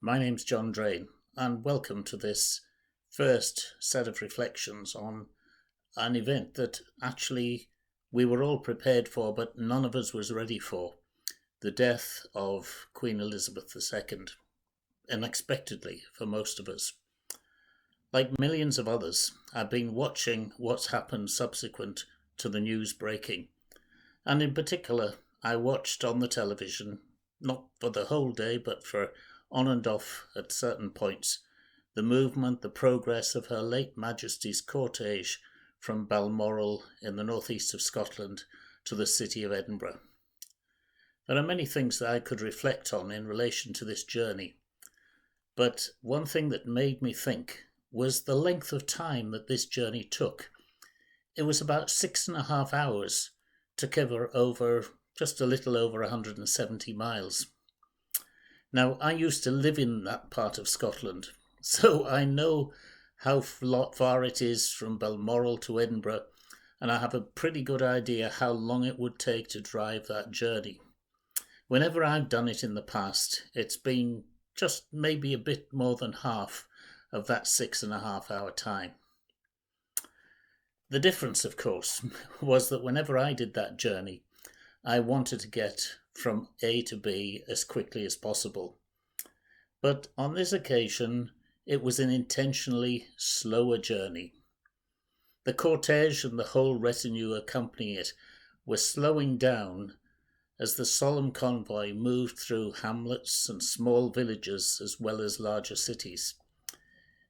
My name's John Drain, and welcome to this first set of reflections on an event that actually we were all prepared for, but none of us was ready for: the death of Queen Elizabeth II, unexpectedly for most of us. Like millions of others, I've been watching what's happened subsequent to the news breaking, and in particular, I watched on the television, not for the whole day, but for on and off at certain points, the movement, the progress of Her late Majesty's cortege from Balmoral in the northeast of Scotland to the city of Edinburgh. There are many things that I could reflect on in relation to this journey, but one thing that made me think was the length of time that this journey took. It was about 6.5 hours to cover over just a little over 170 miles. Now, I used to live in that part of Scotland, so I know how far it is from Balmoral to Edinburgh, and I have a pretty good idea how long it would take to drive that journey. Whenever I've done it in the past, it's been just maybe a bit more than half of that 6.5 hour time. The difference, of course, was that whenever I did that journey, I wanted to get from A to B as quickly as possible. But on this occasion, it was an intentionally slower journey. The cortege and the whole retinue accompanying it were slowing down as the solemn convoy moved through hamlets and small villages as well as larger cities,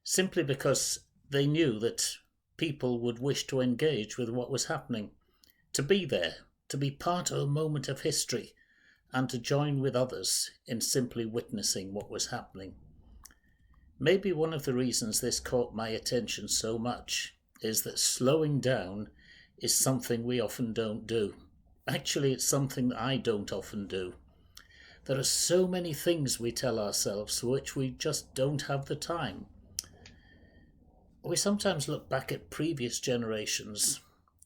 simply because they knew that people would wish to engage with what was happening, to be there, to be part of a moment of history, and to join with others in simply witnessing what was happening. Maybe one of the reasons this caught my attention so much is that slowing down is something we often don't do. Actually, it's something that I don't often do. There are so many things we tell ourselves for which we just don't have the time. We sometimes look back at previous generations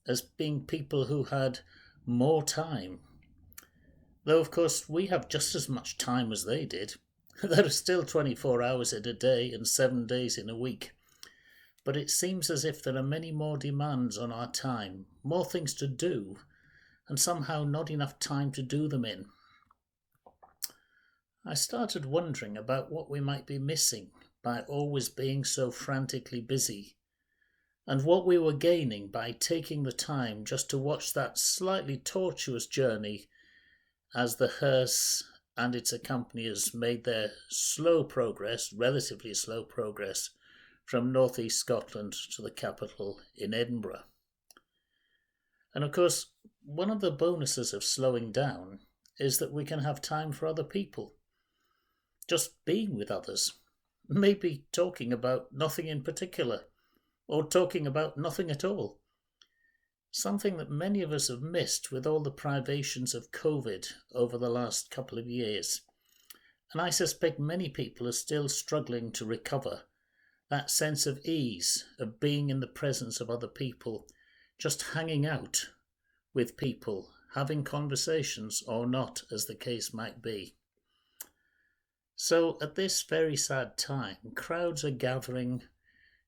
as being people who had more time. Though, of course, we have just as much time as they did. There are still 24 hours in a day and 7 days in a week. But it seems as if there are many more demands on our time, more things to do, and somehow not enough time to do them in. I started wondering about what we might be missing by always being so frantically busy, and what we were gaining by taking the time just to watch that slightly tortuous journey as the hearse and its accompaniers made their relatively slow progress, from northeast Scotland to the capital in Edinburgh. And of course, one of the bonuses of slowing down is that we can have time for other people, just being with others, maybe talking about nothing in particular, or talking about nothing at all. Something that many of us have missed with all the privations of COVID over the last couple of years. And I suspect many people are still struggling to recover that sense of ease of being in the presence of other people, just hanging out with people, having conversations or not, as the case might be. So at this very sad time, crowds are gathering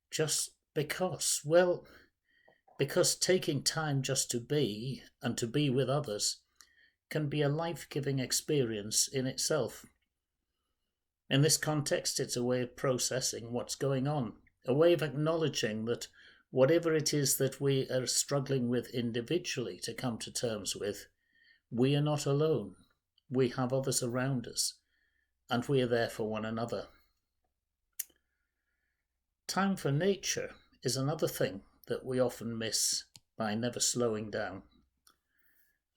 just because taking time just to be and to be with others can be a life-giving experience in itself. In this context, it's a way of processing what's going on, a way of acknowledging that whatever it is that we are struggling with individually to come to terms with, we are not alone. We have others around us, and we are there for one another. Time for nature is another thing that we often miss by never slowing down.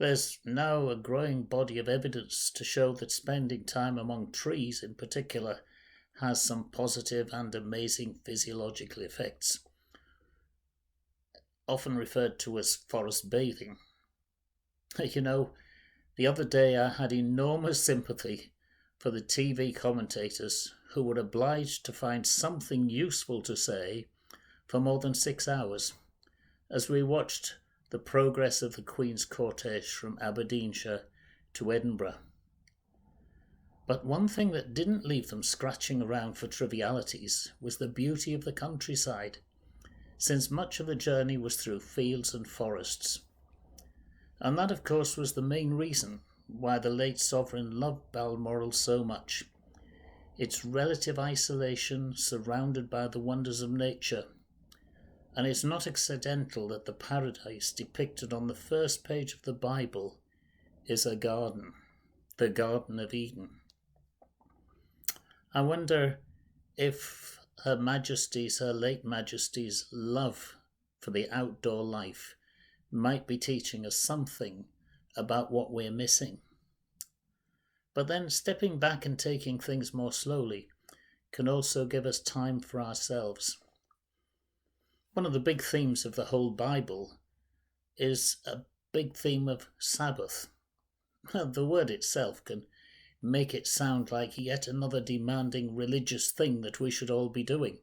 There's now a growing body of evidence to show that spending time among trees in particular has some positive and amazing physiological effects, often referred to as forest bathing. You know, the other day I had enormous sympathy for the TV commentators who were obliged to find something useful to say for more than 6 hours as we watched the progress of the Queen's cortege from Aberdeenshire to Edinburgh. But one thing that didn't leave them scratching around for trivialities was the beauty of the countryside, since much of the journey was through fields and forests. And that, of course, was the main reason why the late sovereign loved Balmoral so much. Its relative isolation surrounded by the wonders of nature. And it's not accidental that the paradise depicted on the first page of the Bible is a garden, the Garden of Eden. I wonder if Her Majesty's, Her late Majesty's love for the outdoor life might be teaching us something about what we're missing. But then stepping back and taking things more slowly can also give us time for ourselves. One of the big themes of the whole Bible is a big theme of Sabbath. The word itself can make it sound like yet another demanding religious thing that we should all be doing.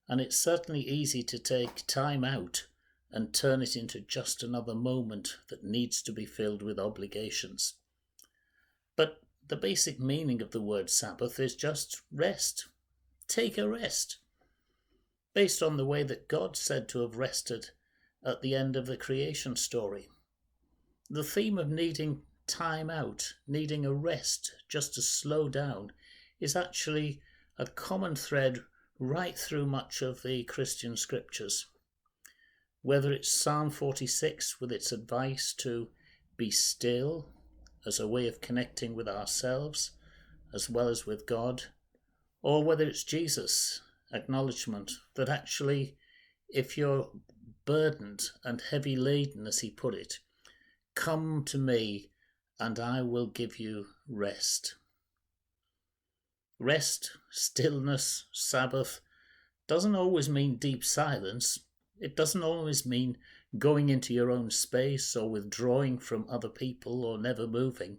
And it's certainly easy to take time out and turn it into just another moment that needs to be filled with obligations. But the basic meaning of the word Sabbath is just rest. Take a rest. Based on the way that God said to have rested at the end of the creation story. The theme of needing time out, needing a rest just to slow down, is actually a common thread right through much of the Christian scriptures. Whether it's Psalm 46 with its advice to be still as a way of connecting with ourselves as well as with God, or whether it's Jesus' acknowledgement that actually, if you're burdened and heavy laden, as he put it, come to me and I will give you rest. Rest, stillness, Sabbath doesn't always mean deep silence. It doesn't always mean going into your own space or withdrawing from other people or never moving.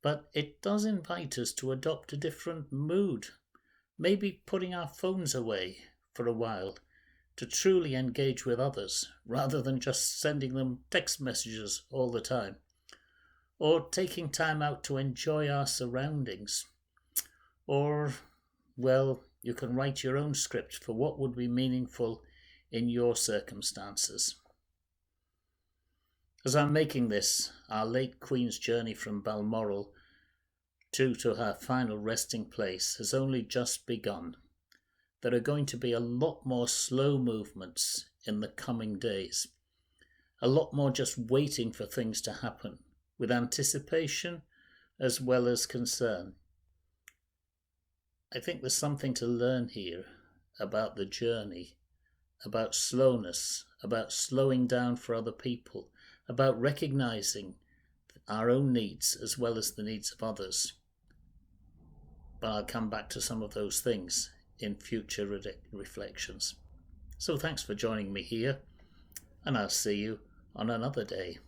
But it does invite us to adopt a different mood, maybe putting our phones away for a while to truly engage with others rather than just sending them text messages all the time, or taking time out to enjoy our surroundings. Or, well, you can write your own script for what would be meaningful in your circumstances. As I'm making this, our late Queen's journey from Balmoral to her final resting place has only just begun. There are going to be a lot more slow movements in the coming days. A lot more just waiting for things to happen, with anticipation as well as concern. I think there's something to learn here about the journey, about slowness, about slowing down for other people, about recognizing our own needs as well as the needs of others. But I'll come back to some of those things in future reflections. So thanks for joining me here, and I'll see you on another day.